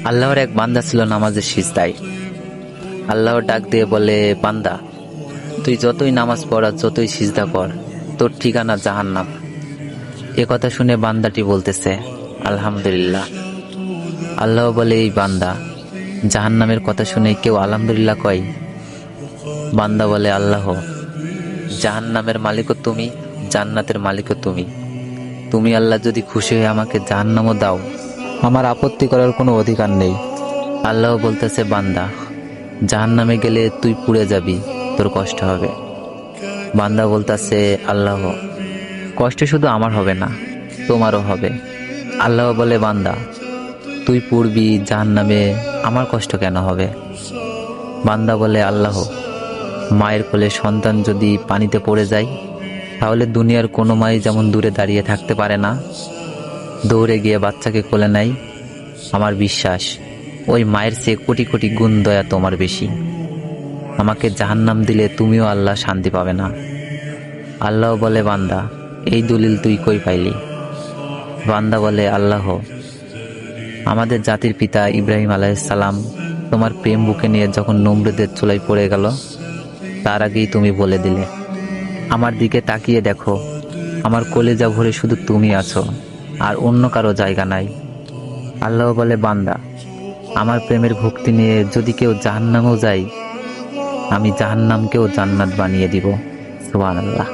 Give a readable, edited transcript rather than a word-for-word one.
আল্লাহর এক বান্দা ছিল নামাজের সিজদায়। আল্লাহর ডাক দিয়ে বলে, বান্দা, তুই যতই নামাজ পড় আর যতই সিজদা কর, তোর ঠিকানা জাহান্নাম। এ কথা শুনে বান্দাটি বলতেছে, আলহামদুলিল্লাহ। আল্লাহ বলে, এই বান্দা, জাহান্নামের কথা শুনে কেউ আলহামদুলিল্লাহ কয়? বান্দা বলে, আল্লাহ, জাহান্নামের মালিকও তুমি, জান্নাতের মালিকও তুমি। তুমি আল্লাহ যদি খুশি হয়ে আমাকে জাহান্নামও দাও, আমার আপত্তি করার কোনো অধিকার নেই। আল্লাহ বলতেছে, বান্দা, জাহান্নামে গেলে তুই পুড়ে যাবি, তোর কষ্ট হবে। বান্দা বলতেছে, আল্লাহ, কষ্ট শুধু আমার হবে না, তোমারও হবে। আল্লাহ বলে, বান্দা, তুই পুড়বি জাহান্নামে, আমার কষ্ট কেন হবে? বান্দা বলে, আল্লাহ, মায়ের কোলে সন্তান যদি পানিতে পড়ে যায়, তাহলে দুনিয়ার কোনো মাই যেমন দূরে দাঁড়িয়ে থাকতে পারে না, দৌড়ে গিয়ে বাচ্চাকে কোলে নেয়, আমার বিশ্বাস ওই মায়ের চেয়ে কোটি কোটি গুণ দয়া তোমার বেশি। আমাকে জাহান্নাম দিলে তুমিও আল্লাহ শান্তি পাবে না। আল্লাহ বলে, বান্দা, এই দলিল তুই কই পাইলি? বান্দা বলে, আল্লাহ, আমাদের জাতির পিতা ইব্রাহিম আলাইহিস সালাম তোমার প্রেম বুকে নিয়ে যখন নমরুদের চুলায় পড়ে গেল, তার আগেই তুমি বলে দিলে, আমার দিকে তাকিয়ে দেখো, আমার কলেজা ভরে শুধু তুমি আছো, আর অন্য কারো জায়গা নাই। আল্লাহ বলে, বান্দা, আমার প্রেমের ভক্তি নিয়ে যদি কেউ জাহান্নামেও যায়, আমি জাহান্নামকেও জান্নাত বানিয়ে দিব। সুবহানাল্লাহ।